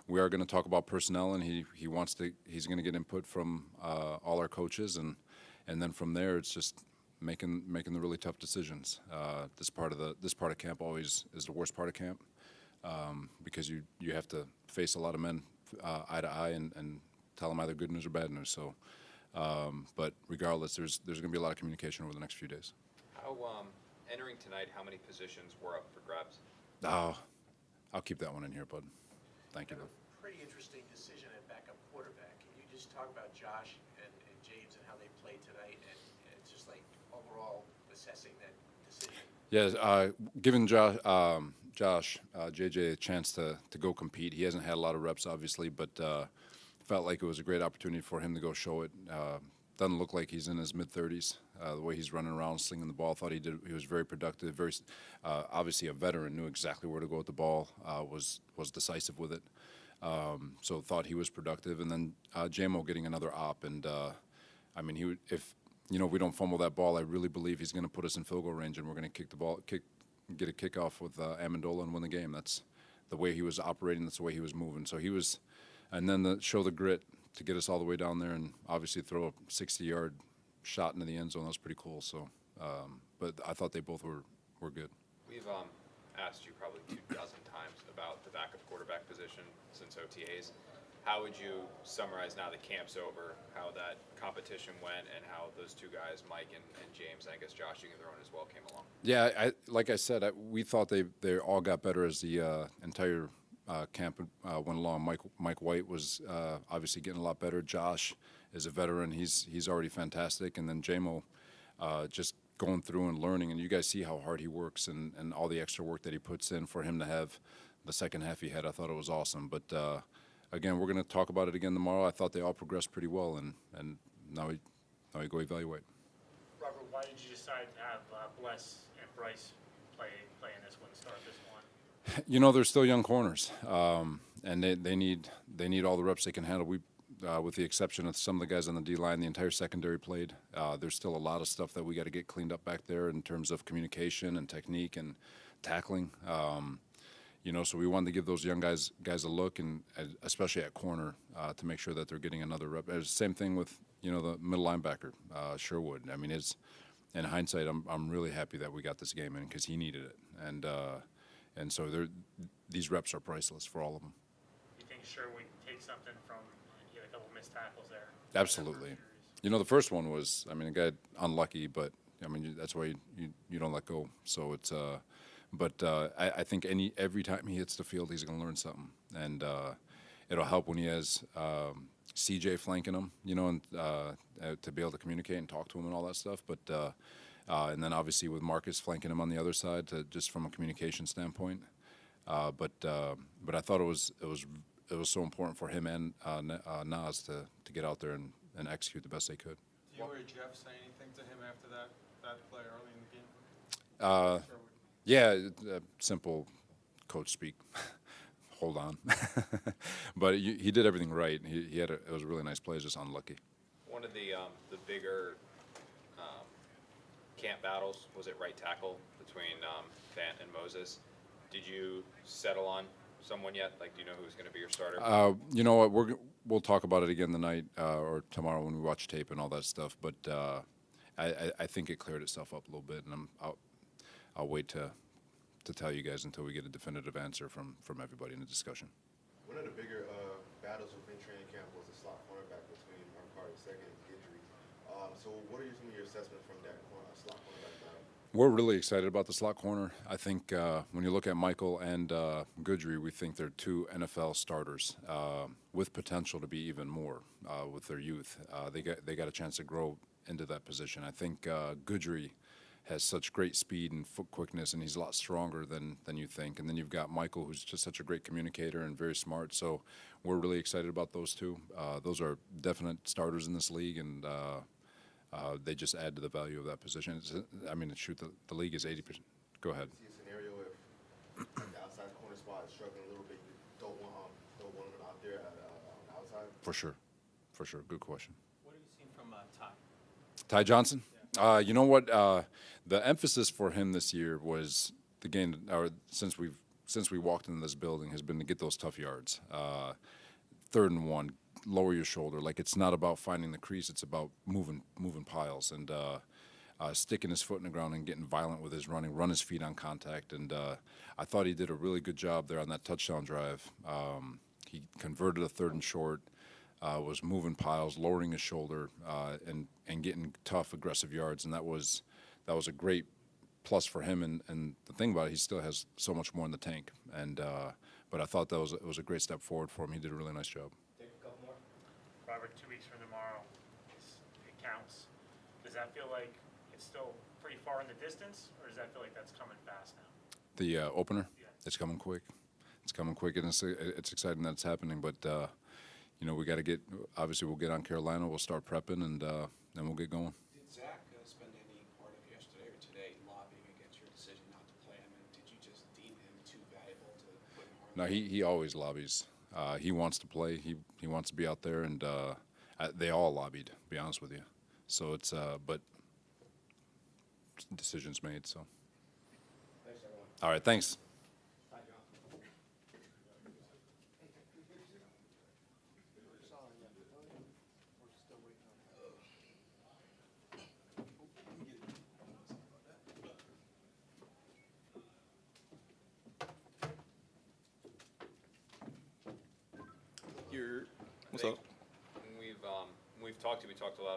we are going to talk about personnel, and he's going to get input from all our coaches, and then from there it's just making the really tough decisions. This part of camp always is the worst part of camp, because you have to face a lot of men eye to eye and tell them either good news or bad news. So, but regardless, there's going to be a lot of communication over the next few days. How entering tonight, how many positions were up for grabs? I'll keep that one in here, bud. Thank you. Pretty interesting decision at backup quarterback. Can you just talk about Josh and James and how they played tonight, and it's just like overall assessing that decision? Yeah, giving Josh JJ a chance to go compete. He hasn't had a lot of reps, obviously, but felt like it was a great opportunity for him to go show it. Doesn't look like he's in his mid-30s. The way he's running around, slinging the ball, thought he was very productive. Very, obviously a veteran, knew exactly where to go with the ball. Was decisive with it. So thought he was productive. And then JMO getting another op, and I mean, if we don't fumble that ball, I really believe he's going to put us in field goal range, and we're going to get a kickoff with Amendola and win the game. That's the way he was operating. That's the way he was moving. So he was, and then show the grit to get us all the way down there, and obviously throw a 60-yard shot into the end zone. That was pretty cool. So, but I thought they both were good. We've asked you probably 24 times about the backup quarterback position since OTAs. How would you summarize now that camp's over, how that competition went, and how those two guys, Mike and James, and I guess Josh, you can throw in as well, came along? Yeah, like I said, we thought they all got better as the entire camp went along. Mike White was obviously getting a lot better. Josh is a veteran. He's already fantastic. And then JMO just going through and learning. And you guys see how hard he works and all the extra work that he puts in. For him to have the second half he had, I thought it was awesome. But again, we're going to talk about it again tomorrow. I thought they all progressed pretty well, and now we go evaluate. Robert, why did you decide to have Bless and Bryce play in this one, start this one? They're still young corners, and they need all the reps they can handle. With the exception of some of the guys on the D-line, the entire secondary played. There's still a lot of stuff that we got to get cleaned up back there in terms of communication and technique and tackling. So we wanted to give those young guys a look, and especially at corner, to make sure that they're getting another rep. It's the same thing with the middle linebacker, Sherwood. I mean, in hindsight, I'm really happy that we got this game in because he needed it, and so these reps are priceless for all of them. You think Sherwood takes something from he had a couple missed tackles there? Absolutely. The first one was, a guy unlucky, but that's why you don't let go. So it's. But I think every time he hits the field, he's going to learn something, and it'll help when he has CJ flanking him, and to be able to communicate and talk to him and all that stuff. But and then obviously with Marcus flanking him on the other side, just from a communication standpoint. But I thought it was so important for him and Nas to get out there and execute the best they could. Did you or Jeff say anything to him after that play early in the game? Yeah, simple coach speak. Hold on. But he did everything right. It was a really nice play, just unlucky. One of the bigger camp battles was at right tackle between Fant and Moses. Did you settle on someone yet? Like, do you know who's going to be your starter? You know what? We'll talk about it again tonight or tomorrow when we watch tape and all that stuff. But I think it cleared itself up a little bit, and I'll wait to tell you guys until we get a definitive answer from everybody in the discussion. One of the bigger battles within training camp was the slot cornerback between Mark Carter II and Guidry. So what are some of your assessments from that slot cornerback battle? We're really excited about the slot corner. I think when you look at Michael and Guidry, we think they're two NFL starters with potential to be even more with their youth. They got a chance to grow into that position. I think Guidry has such great speed and foot quickness, and he's a lot stronger than you think. And then you've got Michael, who's just such a great communicator and very smart. So we're really excited about those two. Those are definite starters in this league, and they just add to the value of that position. The league is 80%. Go ahead. See a scenario if the outside corner spot is struggling a little bit, you don't want them out there on the outside? For sure. Good question. What have you seen from Ty? Ty Johnson? Yeah. You know what? The emphasis for him this year was the game, or since we've since we walked into this building has been to get those tough yards. 3rd and 1, lower your shoulder. Like, it's not about finding the crease; it's about moving piles and sticking his foot in the ground and getting violent with his running, run his feet on contact. And I thought he did a really good job there on that touchdown drive. He converted a 3rd and short, was moving piles, lowering his shoulder, and getting tough, aggressive yards. And that was a great plus for him. And the thing about it, he still has so much more in the tank. And but I thought it was a great step forward for him. He did a really nice job. Take a couple more. Robert, 2 weeks from tomorrow, it counts. Does that feel like it's still pretty far in the distance, or does that feel like that's coming fast now? The opener, Yeah. it's coming quick. It's coming quick, and it's exciting that it's happening. But we got to get. Obviously, we'll get on Carolina. We'll start prepping, and then we'll get going. Did Zach spend any part of yesterday or today lobbying against your decision not to play him? And did you just deem him too valuable to put in harm? No, he always lobbies. He wants to play. He wants to be out there, and they all lobbied. To be honest with you, so it's but decisions made. So Thanks, everyone. all right, thanks. Bye, John. What's up? When we've talked a lot